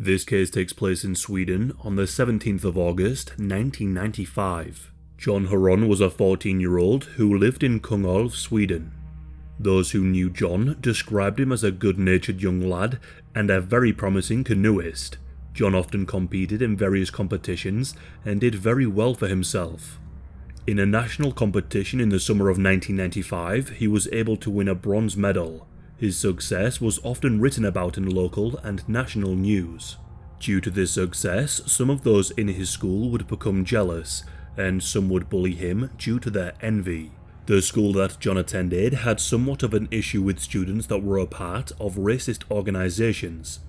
This case takes place in Sweden on the 17th of August, 1995. John Hron was a 14-year-old who lived in Kungälv, Sweden. Those who knew John described him as a good-natured young lad and a very promising canoeist. John often competed in various competitions and did very well for himself. In a national competition in the summer of 1995, he was able to win a bronze medal. His success was often written about in local and national news. Due to this success, some of those in his school would become jealous, and some would bully him due to their envy. The school that John attended had somewhat of an issue with students that were a part of racist organizations.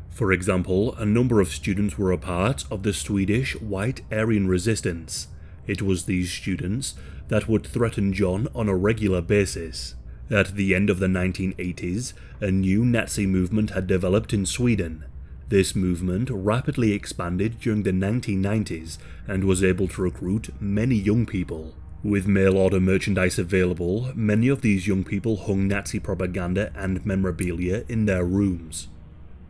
For example, a number of students were a part of the Swedish White Aryan Resistance. It was these students that would threaten John on a regular basis. At the end of the 1980s, a new Nazi movement had developed in Sweden. This movement rapidly expanded during the 1990s and was able to recruit many young people. With mail-order merchandise available, many of these young people hung Nazi propaganda and memorabilia in their rooms.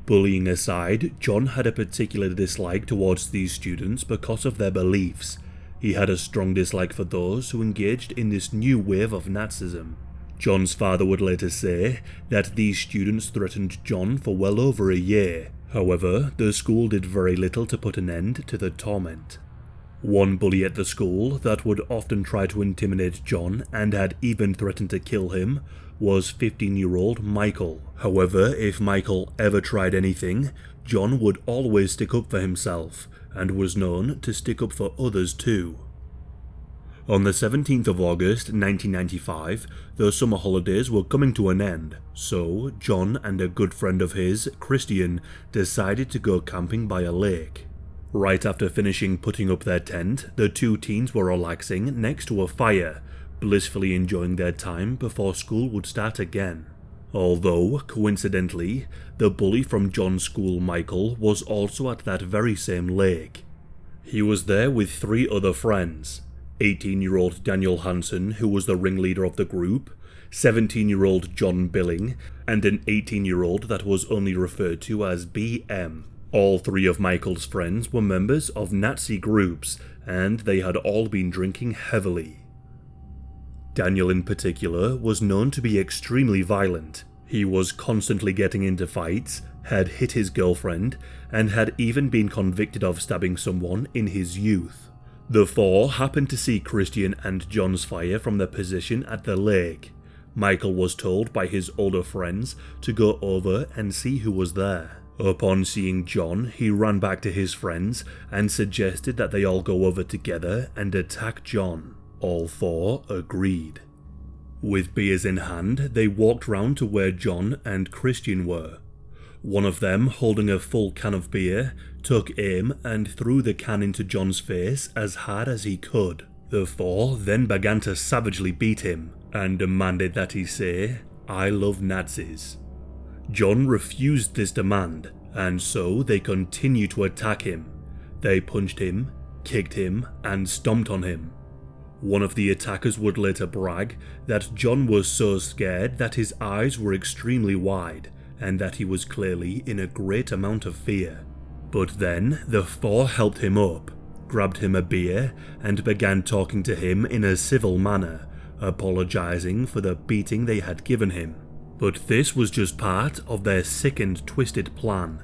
Bullying aside, John had a particular dislike towards these students because of their beliefs. He had a strong dislike for those who engaged in this new wave of Nazism. John's father would later say that these students threatened John for well over a year. However, the school did very little to put an end to the torment. One bully at the school that would often try to intimidate John and had even threatened to kill him was 15-year-old Michael. However, if Michael ever tried anything, John would always stick up for himself, and was known to stick up for others too. On the 17th of August 1995, the summer holidays were coming to an end, so John and a good friend of his, Christian, decided to go camping by a lake. Right after finishing putting up their tent, the two teens were relaxing next to a fire, blissfully enjoying their time before school would start again. Although, coincidentally, the bully from John's school, Michael, was also at that very same lake. He was there with 3 other friends: 18-year-old Daniel Hansen, who was the ringleader of the group, 17-year-old John Billing, and an 18-year-old that was only referred to as BM. All 3 of Michael's friends were members of Nazi groups, and they had all been drinking heavily. Daniel in particular was known to be extremely violent. He was constantly getting into fights, had hit his girlfriend, and had even been convicted of stabbing someone in his youth. The 4 happened to see Christian and John's fire from their position at the lake. Michael was told by his older friends to go over and see who was there. Upon seeing John, he ran back to his friends and suggested that they all go over together and attack John. All 4 agreed. With beers in hand, they walked round to where John and Christian were. One of them, holding a full can of beer, took aim and threw the can into John's face as hard as he could. The 4 then began to savagely beat him and demanded that he say, "I love Nazis." John refused this demand, and so they continued to attack him. They punched him, kicked him, and stomped on him. One of the attackers would later brag that John was so scared that his eyes were extremely wide, and that he was clearly in a great amount of fear. But then the 4 helped him up, grabbed him a beer, and began talking to him in a civil manner, apologizing for the beating they had given him. But this was just part of their sick and twisted plan.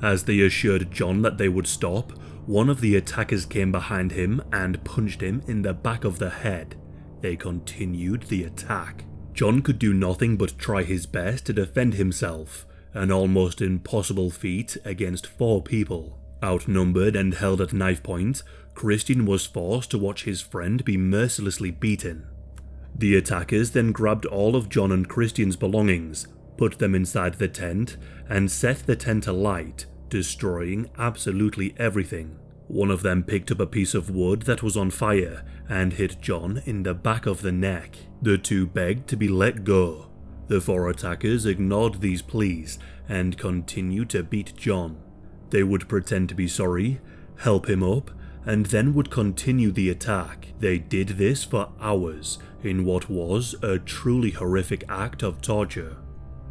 As they assured John that they would stop, one of the attackers came behind him and punched him in the back of the head. They continued the attack. John could do nothing but try his best to defend himself, an almost impossible feat against 4 people. Outnumbered and held at knife point, Christian was forced to watch his friend be mercilessly beaten. The attackers then grabbed all of John and Christian's belongings, put them inside the tent, and set the tent alight, destroying absolutely everything. One of them picked up a piece of wood that was on fire and hit John in the back of the neck. The 2 begged to be let go. The 4 attackers ignored these pleas and continued to beat John. They would pretend to be sorry, help him up, and then would continue the attack. They did this for hours, in what was a truly horrific act of torture.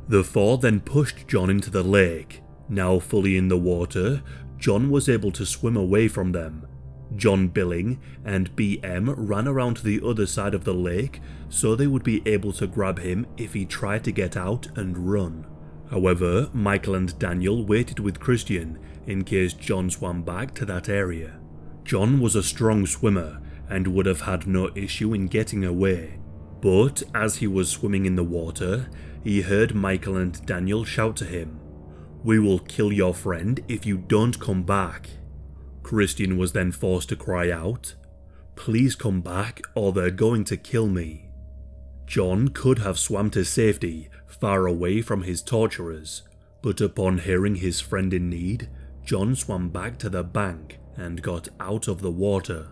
The 4 then pushed John into the lake. Now fully in the water, John was able to swim away from them. John Billing and BM ran around to the other side of the lake so they would be able to grab him if he tried to get out and run. However, Michael and Daniel waited with Christian in case John swam back to that area. John was a strong swimmer and would have had no issue in getting away, but as he was swimming in the water, he heard Michael and Daniel shout to him, "We will kill your friend if you don't come back." Christian was then forced to cry out, "Please come back or they're going to kill me." John could have swam to safety far away from his torturers, but upon hearing his friend in need, John swam back to the bank and got out of the water.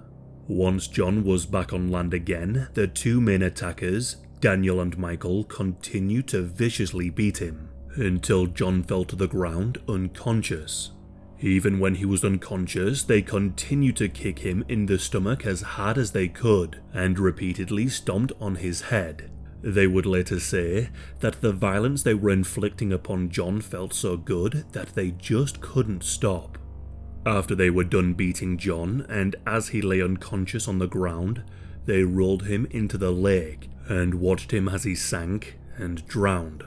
Once John was back on land again, the two main attackers, Daniel and Michael, continued to viciously beat him until John fell to the ground unconscious. Even when he was unconscious, they continued to kick him in the stomach as hard as they could and repeatedly stomped on his head. They would later say that the violence they were inflicting upon John felt so good that they just couldn't stop. After they were done beating John, and as he lay unconscious on the ground, they rolled him into the lake and watched him as he sank and drowned.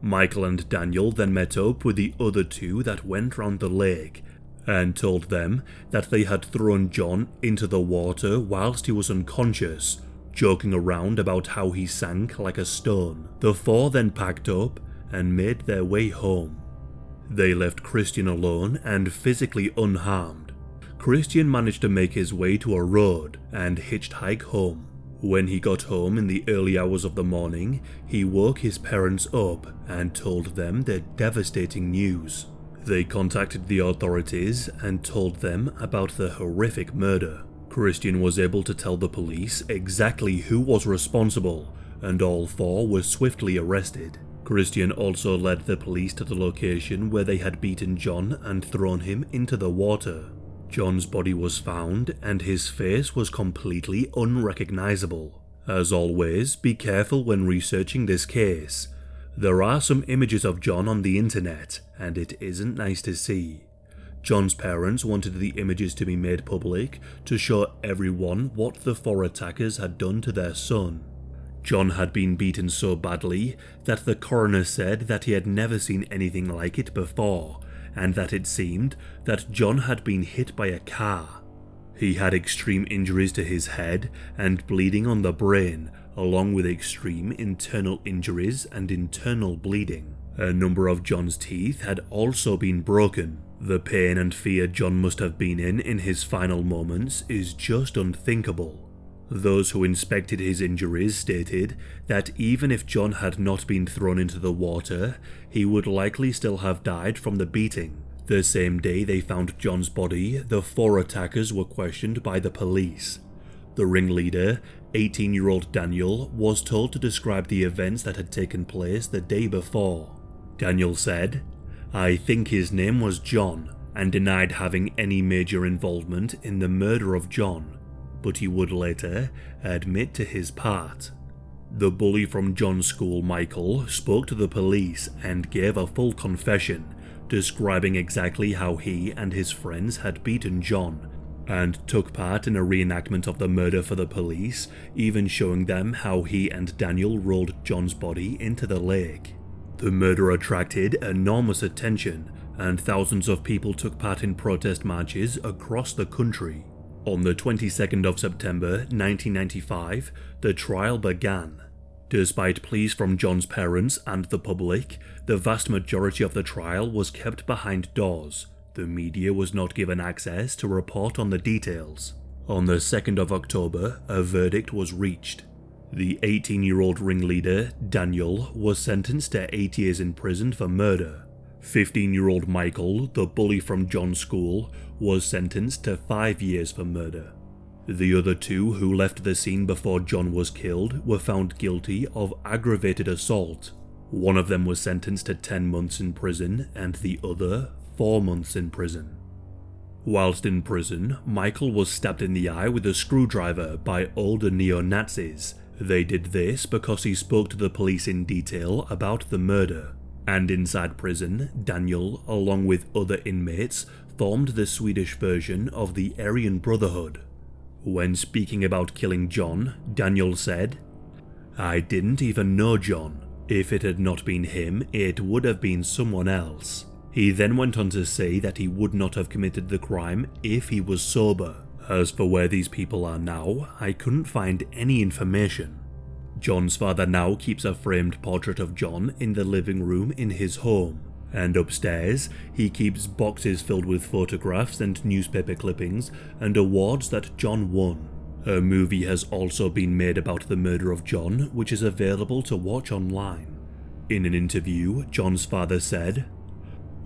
Michael and Daniel then met up with the other two that went round the lake and told them that they had thrown John into the water whilst he was unconscious, joking around about how he sank like a stone. The four then packed up and made their way home. They left Christian alone and physically unharmed. Christian managed to make his way to a road and hitchhike home. When he got home in the early hours of the morning, he woke his parents up and told them the devastating news. They contacted the authorities and told them about the horrific murder. Christian was able to tell the police exactly who was responsible, and all four were swiftly arrested. Christian also led the police to the location where they had beaten John and thrown him into the water. John's body was found and his face was completely unrecognizable. As always, be careful when researching this case. There are some images of John on the internet and it isn't nice to see. John's parents wanted the images to be made public to show everyone what the four attackers had done to their son. John had been beaten so badly that the coroner said that he had never seen anything like it before, and that it seemed that John had been hit by a car. He had extreme injuries to his head and bleeding on the brain, along with extreme internal injuries and internal bleeding. A number of John's teeth had also been broken. The pain and fear John must have been in his final moments is just unthinkable. Those who inspected his injuries stated that even if John had not been thrown into the water, he would likely still have died from the beating. The same day they found John's body, the four attackers were questioned by the police. The ringleader, 18-year-old Daniel, was told to describe the events that had taken place the day before. Daniel said, "I think his name was John," and denied having any major involvement in the murder of John, but he would later admit to his part. The bully from John's school, Michael, spoke to the police and gave a full confession, describing exactly how he and his friends had beaten John, and took part in a reenactment of the murder for the police, even showing them how he and Daniel rolled John's body into the lake. The murder attracted enormous attention, and thousands of people took part in protest marches across the country. On the 22nd of September 1995, the trial began. Despite pleas from John's parents and the public, the vast majority of the trial was kept behind doors. The media was not given access to report on the details. On the 2nd of October, a verdict was reached. The 18-year-old ringleader, Daniel, was sentenced to 8 years in prison for murder. 15-year-old Michael, the bully from John's school, was sentenced to 5 years for murder. The other two who left the scene before John was killed were found guilty of aggravated assault. One of them was sentenced to 10 months in prison and the other 4 months in prison. Whilst in prison, Michael was stabbed in the eye with a screwdriver by older neo-Nazis. They did this because he spoke to the police in detail about the murder. And inside prison, Daniel, along with other inmates, formed the Swedish version of the Aryan Brotherhood. When speaking about killing John, Daniel said, "I didn't even know John. If it had not been him, it would have been someone else." He then went on to say that he would not have committed the crime if he was sober. As for where these people are now, I couldn't find any information. John's father now keeps a framed portrait of John in the living room in his home, and upstairs he keeps boxes filled with photographs and newspaper clippings and awards that John won. A movie has also been made about the murder of John, which is available to watch online. In an interview, John's father said,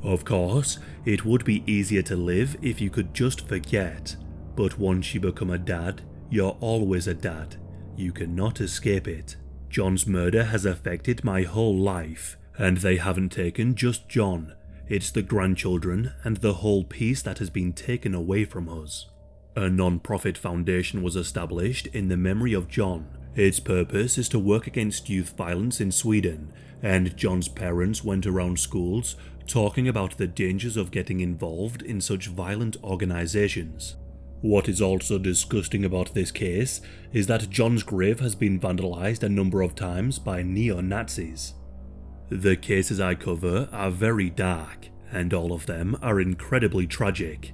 "Of course, it would be easier to live if you could just forget, but once you become a dad, you're always a dad. You cannot escape it. John's murder has affected my whole life, and they haven't taken just John. It's the grandchildren and the whole piece that has been taken away from us." A non-profit foundation was established in the memory of John. Its purpose is to work against youth violence in Sweden, and John's parents went around schools talking about the dangers of getting involved in such violent organizations. What is also disgusting about this case is that John's grave has been vandalized a number of times by neo-Nazis. The cases I cover are very dark, and all of them are incredibly tragic.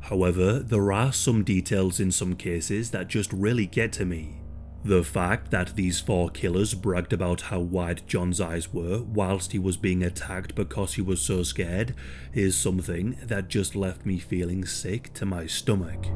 However, there are some details in some cases that just really get to me. The fact that these 4 killers bragged about how wide John's eyes were whilst he was being attacked because he was so scared is something that just left me feeling sick to my stomach.